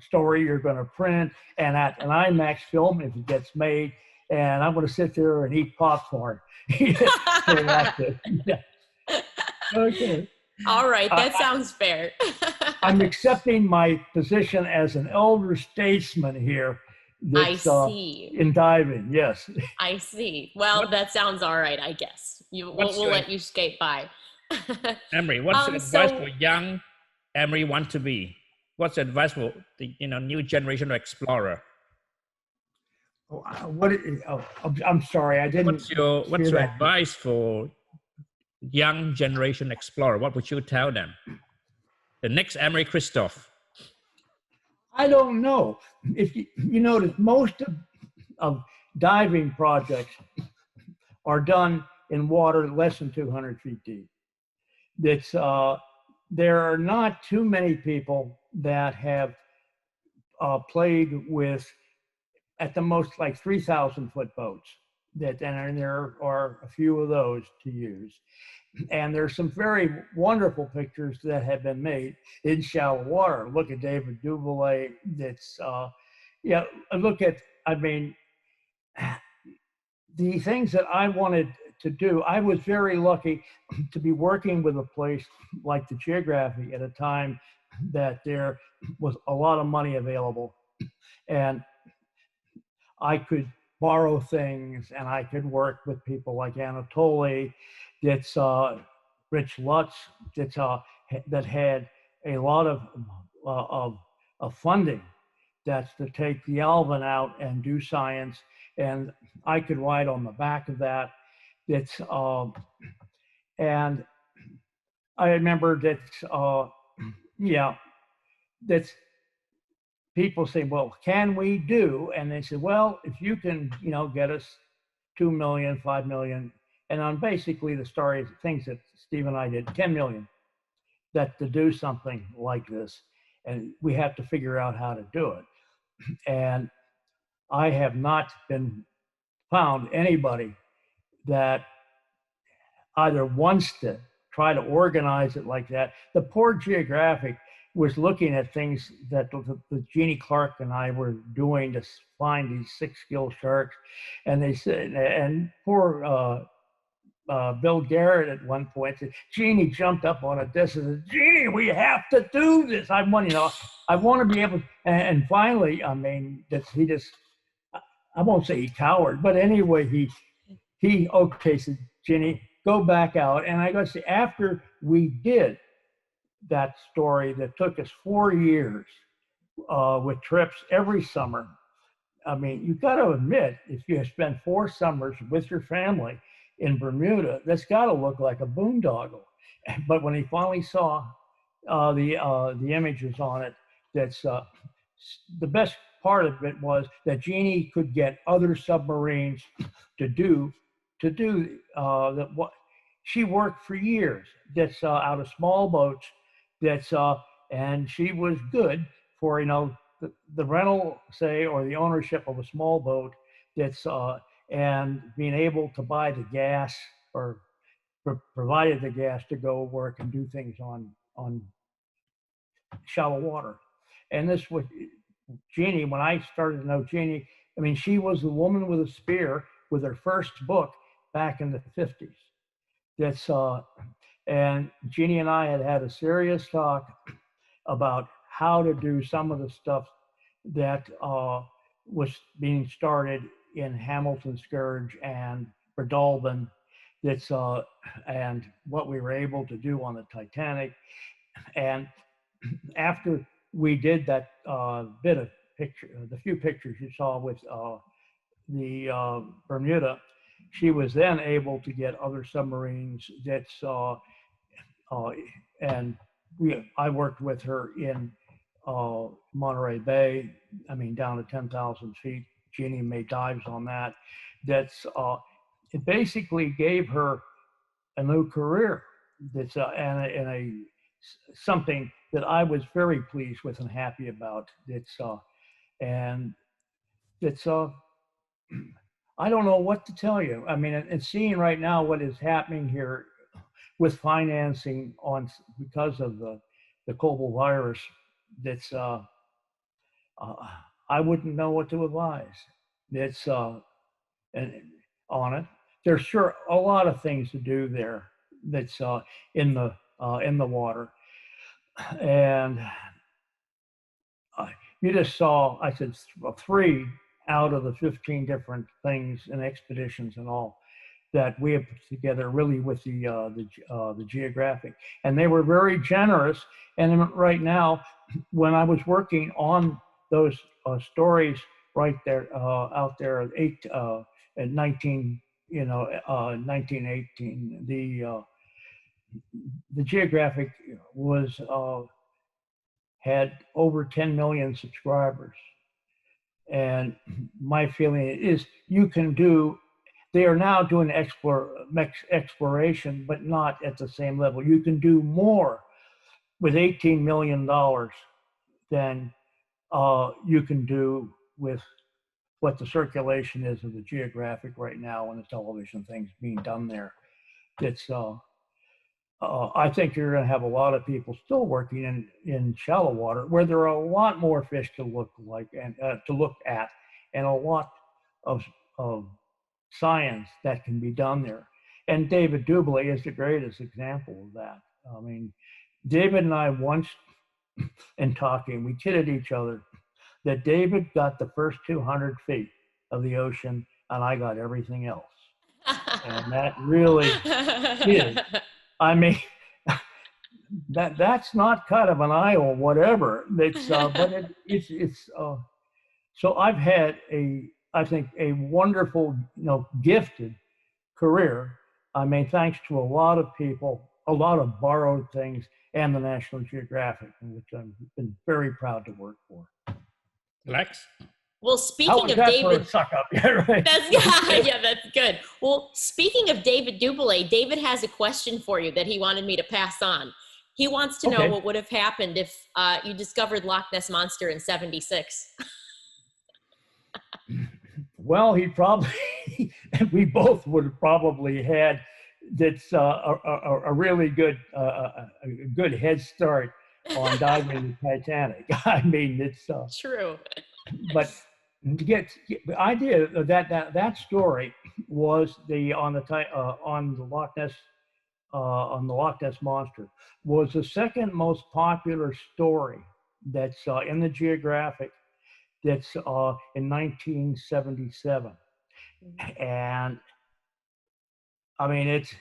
Speaker 6: story you're going to print and at an IMAX film if it gets made. And I'm going to sit there and eat popcorn. Yeah. Okay.
Speaker 5: All right, that sounds fair.
Speaker 6: I'm accepting my position as an elder statesman here.
Speaker 5: I see.
Speaker 6: In diving, yes.
Speaker 5: I see. Well, that sounds all right, I guess. We'll let you skate by.
Speaker 4: Emory, what's the advice for young Emory want to be? What's the advice for the new generation of explorer?
Speaker 6: I'm sorry, I didn't.
Speaker 4: What's your advice for young generation explorer? What would you tell them? The next Emory Kristof.
Speaker 6: I don't know. If you notice, most of diving projects are done in water less than 200 feet deep. That's there are not too many people that have played with, at the most, like 3,000-foot boats. And there are a few of those to use. And there's some very wonderful pictures that have been made in shallow water. Look at David Duvalier. That's, look at, I mean, the things that I wanted to do. I was very lucky to be working with a place like the Geographic at a time that there was a lot of money available. And I could borrow things and I could work with people like Anatoly, that's Rich Lutz, that had a lot of funding. That's to take the Alvin out and do science, and I could ride on the back of that. It's and I remember that that's people say, well, can we do? And they said, well, if you can, get us 2 million, 5 million, and on basically the story things that Steve and I did, 10 million, that to do something like this, and we have to figure out how to do it. And I have not found anybody that either wants to try to organize it like that. The poor Geographic was looking at things that the Jeannie Clark and I were doing to find these 6-gill sharks, and they said, and poor Bill Garrett at one point said, Jeannie jumped up on a desk and said, Jeannie, we have to do this. I want to be able, and finally, I mean, he just, I won't say he cowered, but anyway, he said, Jeannie, go back out. And I got to say, after we did that story that took us 4 years with trips every summer, I mean, you've got to admit, if you spend 4 summers with your family in Bermuda, that's got to look like a boondoggle. But when he finally saw the images on it, that's the best part of it was that Jeannie could get other submarines to do what she worked for years. That's out of small boats. That's and she was good for the rental, say, or the ownership of a small boat. That's and being able to buy the gas or provided the gas to go work and do things on shallow water. And this was Jeannie. When I started to know Jeannie, I mean, she was the woman with a spear with her first book back in the 50s. That's and Jeannie and I had a serious talk about how to do some of the stuff that was being started in Hamilton Scourge and Breadalbane. That's and what we were able to do on the Titanic. And after we did that bit of picture, the few pictures you saw with the Bermuda, she was then able to get other submarines. That's and I worked with her in Monterey Bay. I mean, down to 10,000 feet. Jeannie made dives on that. That's it basically gave her a new career. That's something that I was very pleased with and happy about. And it's I don't know what to tell you. I mean, and seeing right now what is happening here with financing because of the global virus, that's I wouldn't know what to advise. It's and on it. There's sure a lot of things to do there. That's in the water, and you just saw. I said 3 out of the 15 different things and expeditions and all that we have put together, really with the Geographic, and they were very generous. And right now, when I was working on those stories right there out there at 19 1918, the Geographic was had over 10 million subscribers. And my feeling is you can do, they are now doing exploration, but not at the same level. You can do more with $18 million than you can do with what the circulation is of the Geographic right now and the television things being done there. It's I think you're going to have a lot of people still working in shallow water where there are a lot more fish to look at, and a lot of science that can be done there. And David Dublé is the greatest example of that. I mean, David and I once, in talking, we kidded each other that David got the first 200 feet of the ocean and I got everything else. And that really is. I mean, that's not cut of an eye or whatever. It's but it's so I've had I think a wonderful, gifted career. I mean, thanks to a lot of people, a lot of borrowed things, and the National Geographic, which I've been very proud to work for.
Speaker 4: Lex?
Speaker 5: Well, speaking of David,
Speaker 6: suck up. Yeah, right.
Speaker 5: That's good. Well, speaking of David Dublé, David has a question for you that he wanted me to pass on. He wants to know what would have happened if you discovered Loch Ness Monster in '76.
Speaker 6: Well, he probably, we both would have probably had that's a really good head start on diving the Titanic. I mean, it's
Speaker 5: true.
Speaker 6: But to get the idea of that story was on the Loch Ness Monster was the second most popular story that's in the Geographic. That's in 1977, and I mean it's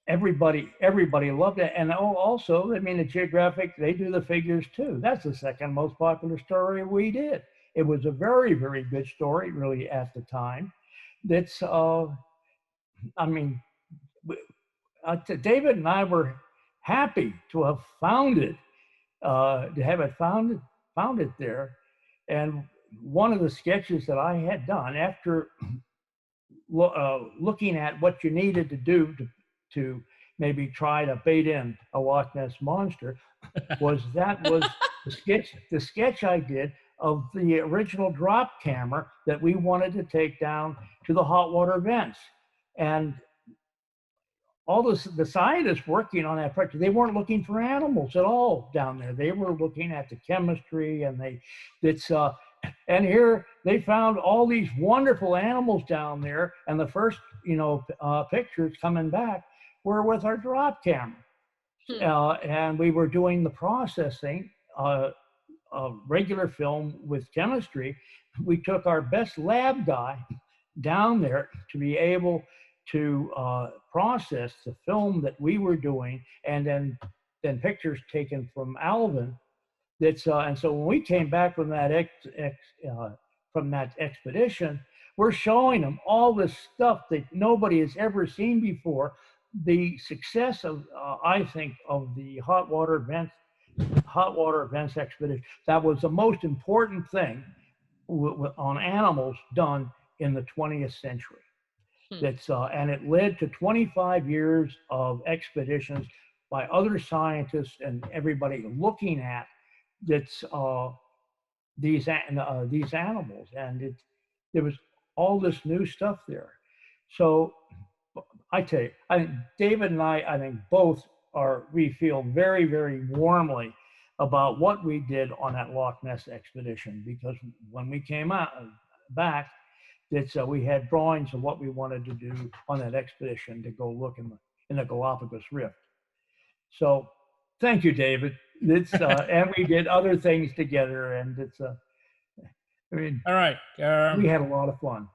Speaker 6: everybody loved it. And also, I mean, the Geographic, they do the figures too. That's the second most popular story we did. It was a very, very good story, really, at the time. That's I mean, David and I were happy to have found it. To have it found it there. And one of the sketches that I had done after looking at what you needed to do to maybe try to bait in a Loch Ness Monster was the sketch I did of the original drop camera that we wanted to take down to the hot water vents. And all the scientists working on that project, they weren't looking for animals at all down there. They were looking at the chemistry, and and here they found all these wonderful animals down there. And the first, pictures coming back were with our drop camera, and we were doing the processing of regular film with chemistry. We took our best lab guy down there to be able to process the film that we were doing, and then pictures taken from Alvin. And so when we came back from that expedition, we're showing them all this stuff that nobody has ever seen before. The success of I think of the hot water events expedition, that was the most important thing on animals done in the 20th century. That's and it led to 25 years of expeditions by other scientists and everybody looking at that's these animals, and there was all this new stuff there. So I tell you, I think David and I think both we feel very, very warmly about what we did on that Loch Ness expedition, because when we came back, we had drawings of what we wanted to do on that expedition to go look in the Galapagos Rift. So thank you, David. And we did other things together, and I mean,
Speaker 4: all right.
Speaker 6: We had a lot of fun.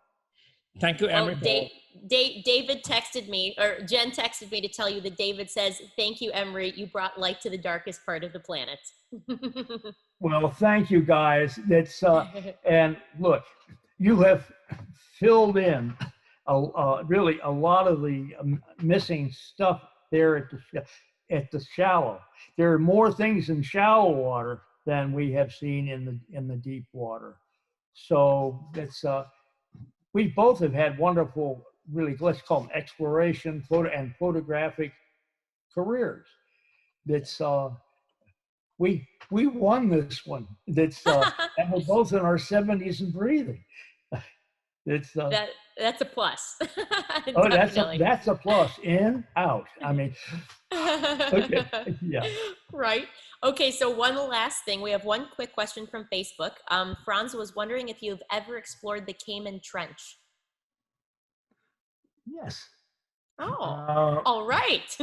Speaker 4: Thank you, Emory.
Speaker 5: David texted me, or Jen texted me to tell you that David says, "Thank you, Emory. You brought light to the darkest part of the planet."
Speaker 6: Well, thank you, guys. And look, you have filled in really a lot of the missing stuff there at the shallow. There are more things in shallow water than we have seen in the deep water. So we both have had wonderful, really, let's call them exploration, and photographic careers. We won this one. And we're both in our 70s and breathing. That's
Speaker 5: a plus.
Speaker 6: Oh, that's a plus. In, out. I mean, okay. Yeah.
Speaker 5: Right. Okay, so one last thing. We have one quick question from Facebook. Franz was wondering if you've ever explored the Cayman Trench.
Speaker 6: Yes.
Speaker 5: Oh, all right.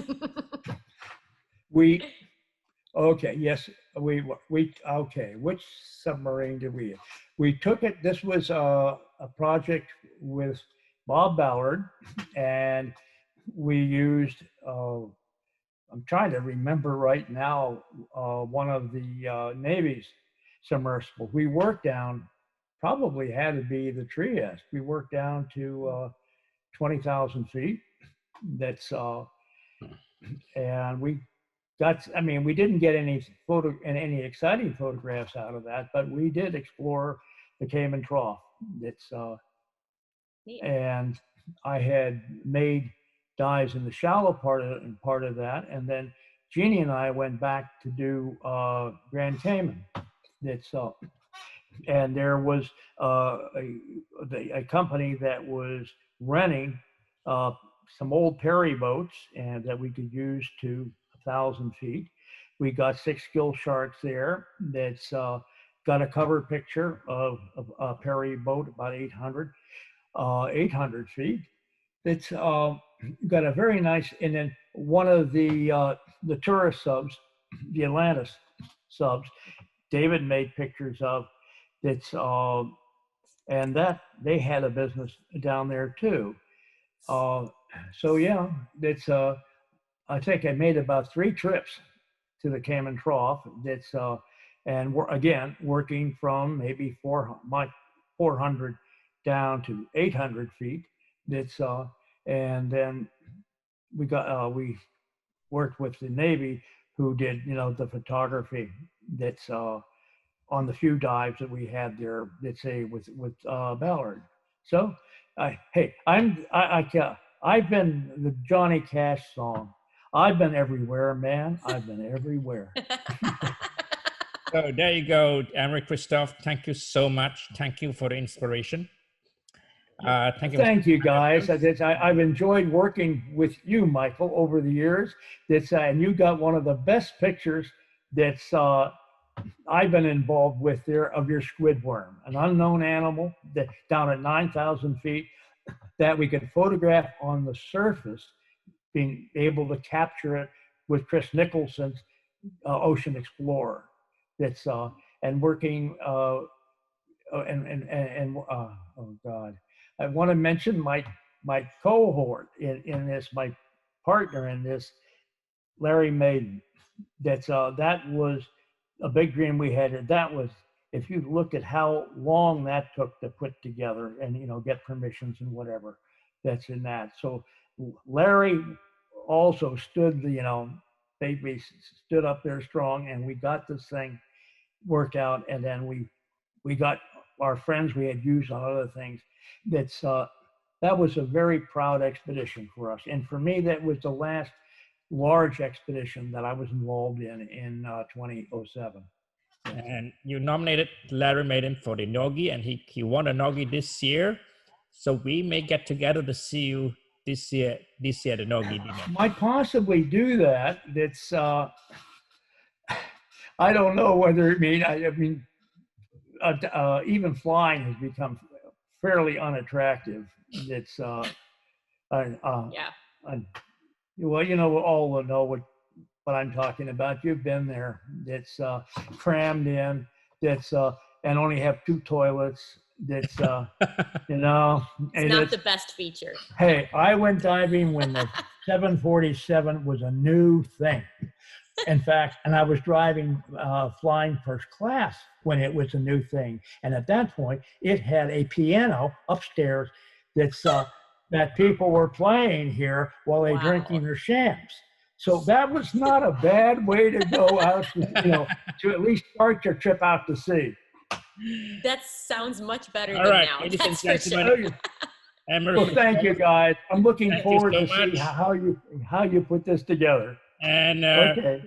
Speaker 6: Yes, okay. Which submarine did we took it? This was a project with Bob Ballard, and we used, I'm trying to remember right now, one of the Navy's submersibles. We worked down, probably had to be the Trieste. We worked down to 20,000 feet. And we didn't get any exciting photographs out of that, but we did explore the Cayman Trough. And I had made dives in the shallow part of that, and then Jeannie and I went back to do Grand Cayman. And there was a company that was renting some old Perry boats and that we could use to 1,000 feet. We got 6 gill sharks there. That's got a cover picture of a Perry boat about 800 feet. It's got a very nice, and then one of the tourist subs, the Atlantis subs, David made pictures of. And that they had a business down there too. So yeah, I think I made about 3 trips to the Cayman Trough. And we're again working from maybe 400 down to 800 feet. And then we worked with the Navy, who did the photography. On the few dives that we had there, with Ballard. So, I've been the Johnny Cash song. I've been everywhere, man. I've been everywhere.
Speaker 4: So there you go, Emory, Kristof. Thank you so much. Thank you for the inspiration.
Speaker 6: Thank you, guys. I've enjoyed working with you, Michael, over the years. And you got one of the best pictures I've been involved with there of your squid worm, an unknown animal that down at 9,000 feet that we could photograph on the surface, being able to capture it with Chris Nicholson's Ocean Explorer. And working oh God, I want to mention my cohort in this, my partner in this, Larry Maiden. That was a big dream we had. That was, if you look at how long that took to put together and get permissions and whatever that's in that. So Larry also stood they stood up there strong, and we got this thing worked out. And then we got our friends we had used on other things. that was a very proud expedition for us. And for me, that was the last large expedition that I was involved in 2007.
Speaker 4: And you nominated Larry Maiden for the Nogi, and he won a Nogi this year. So we may get together to see you this year at the Nogi dinner.
Speaker 6: Might possibly do that. It's I don't know whether even flying has become fairly unattractive. It's well, you know, all know what I'm talking about. You've been there. It's crammed in. It's and only have 2 toilets. It's you know,
Speaker 5: it's not the best feature.
Speaker 6: Hey, I went diving when the 747 was a new thing. In fact, and I was driving, flying first class when it was a new thing. And at that point, it had a piano upstairs that's that people were playing here while they're drinking their shams. So that was not a bad way to go out, to at least start your trip out to sea.
Speaker 5: That sounds much better
Speaker 4: All
Speaker 5: than
Speaker 4: right,
Speaker 5: now.
Speaker 4: ladies
Speaker 5: That's
Speaker 4: and
Speaker 5: for
Speaker 4: gentlemen.
Speaker 5: sure.
Speaker 6: Well, thank you, guys. I'm looking forward
Speaker 4: so
Speaker 6: to see how you put this together.
Speaker 4: And
Speaker 6: okay.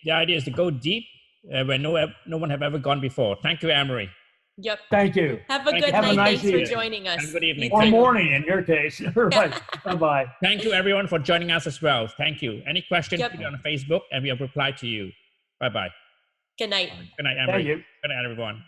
Speaker 4: the idea is to go deep where no one have ever gone before. Thank you, Amory.
Speaker 5: Yep.
Speaker 6: Thank you.
Speaker 5: Have a good night. Thanks for joining us.
Speaker 4: Have a good evening.
Speaker 6: Or morning in your case. Right. Bye-bye.
Speaker 4: Thank you, everyone, for joining us as well. Thank you. Any questions, put it on Facebook, and we'll reply to you. Bye-bye.
Speaker 5: Good night.
Speaker 4: Good night, Emory.
Speaker 6: Thank you.
Speaker 4: Good night, everyone.